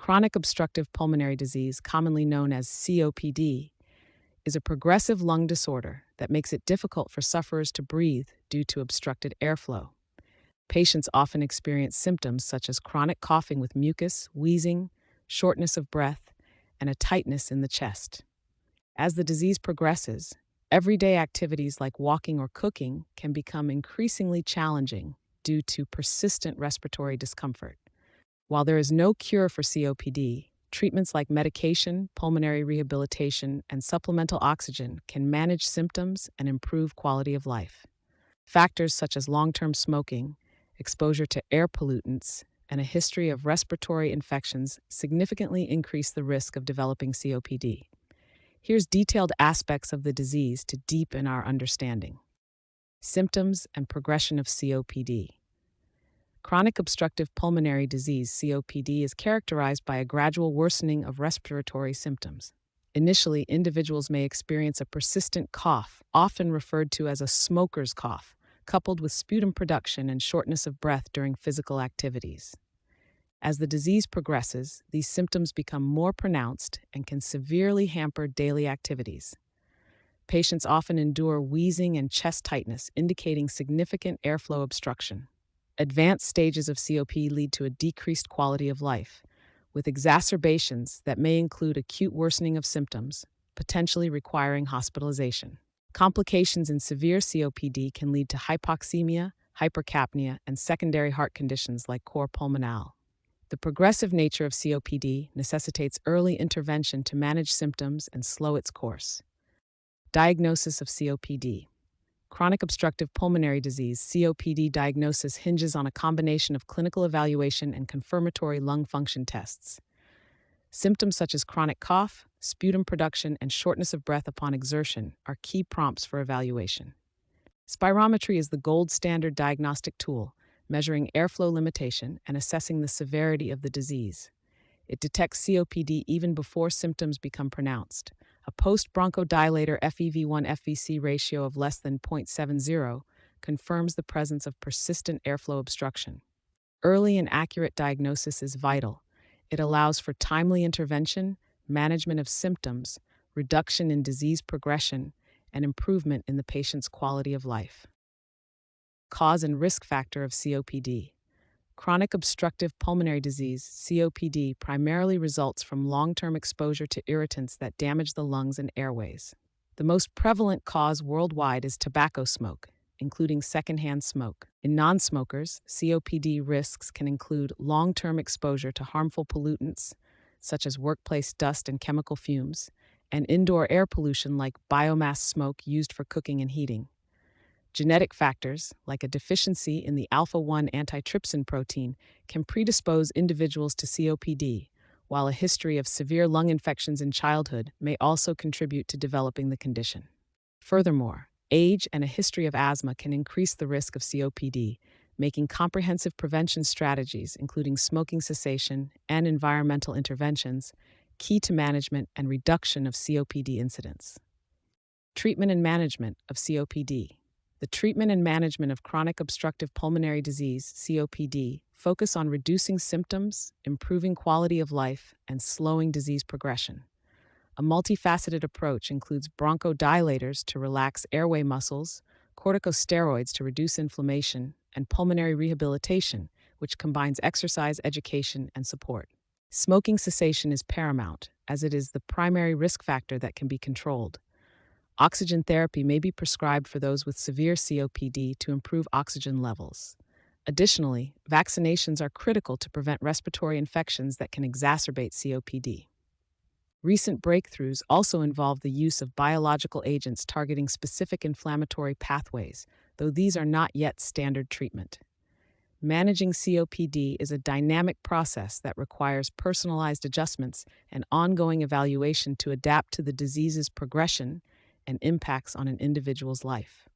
Chronic obstructive pulmonary disease, commonly known as COPD, is a progressive lung disorder that makes it difficult for sufferers to breathe due to obstructed airflow. Patients often experience symptoms such as chronic coughing with mucus, wheezing, shortness of breath, and a tightness in the chest. As the disease progresses, everyday activities like walking or cooking can become increasingly challenging due to persistent respiratory discomfort. While there is no cure for COPD, treatments like medication, pulmonary rehabilitation, and supplemental oxygen can manage symptoms and improve quality of life. Factors such as long-term smoking, exposure to air pollutants, and a history of respiratory infections significantly increase the risk of developing COPD. Here's detailed aspects of the disease to deepen our understanding. Symptoms and progression of COPD. Chronic obstructive pulmonary disease, COPD, is characterized by a gradual worsening of respiratory symptoms. Initially, individuals may experience a persistent cough, often referred to as a smoker's cough, coupled with sputum production and shortness of breath during physical activities. As the disease progresses, these symptoms become more pronounced and can severely hamper daily activities. Patients often endure wheezing and chest tightness, indicating significant airflow obstruction. Advanced stages of COPD lead to a decreased quality of life, with exacerbations that may include acute worsening of symptoms, potentially requiring hospitalization. Complications in severe COPD can lead to hypoxemia, hypercapnia, and secondary heart conditions like cor pulmonale. The progressive nature of COPD necessitates early intervention to manage symptoms and slow its course. Diagnosis of COPD. Chronic obstructive pulmonary disease, COPD diagnosis hinges on a combination of clinical evaluation and confirmatory lung function tests. Symptoms such as chronic cough, sputum production, and shortness of breath upon exertion are key prompts for evaluation. Spirometry is the gold standard diagnostic tool, measuring airflow limitation and assessing the severity of the disease. It detects COPD even before symptoms become pronounced. A post-bronchodilator FEV1-FVC ratio of less than 0.70 confirms the presence of persistent airflow obstruction. Early and accurate diagnosis is vital. It allows for timely intervention, management of symptoms, reduction in disease progression, and improvement in the patient's quality of life. Cause and risk factor of COPD. Chronic obstructive pulmonary disease, COPD, primarily results from long-term exposure to irritants that damage the lungs and airways. The most prevalent cause worldwide is tobacco smoke, including secondhand smoke. In non-smokers, COPD risks can include long-term exposure to harmful pollutants, such as workplace dust and chemical fumes, and indoor air pollution like biomass smoke used for cooking and heating. Genetic factors, like a deficiency in the alpha-1 antitrypsin protein, can predispose individuals to COPD, while a history of severe lung infections in childhood may also contribute to developing the condition. Furthermore, age and a history of asthma can increase the risk of COPD, making comprehensive prevention strategies, including smoking cessation and environmental interventions, key to management and reduction of COPD incidence. Treatment and management of COPD. The treatment and management of chronic obstructive pulmonary disease, COPD, focus on reducing symptoms, improving quality of life, and slowing disease progression. A multifaceted approach includes bronchodilators to relax airway muscles, corticosteroids to reduce inflammation, and pulmonary rehabilitation, which combines exercise, education, and support. Smoking cessation is paramount, as it is the primary risk factor that can be controlled. Oxygen therapy may be prescribed for those with severe COPD to improve oxygen levels. Additionally, vaccinations are critical to prevent respiratory infections that can exacerbate COPD. Recent breakthroughs also involve the use of biological agents targeting specific inflammatory pathways, though these are not yet standard treatment. Managing COPD is a dynamic process that requires personalized adjustments and ongoing evaluation to adapt to the disease's progression and impacts on an individual's life.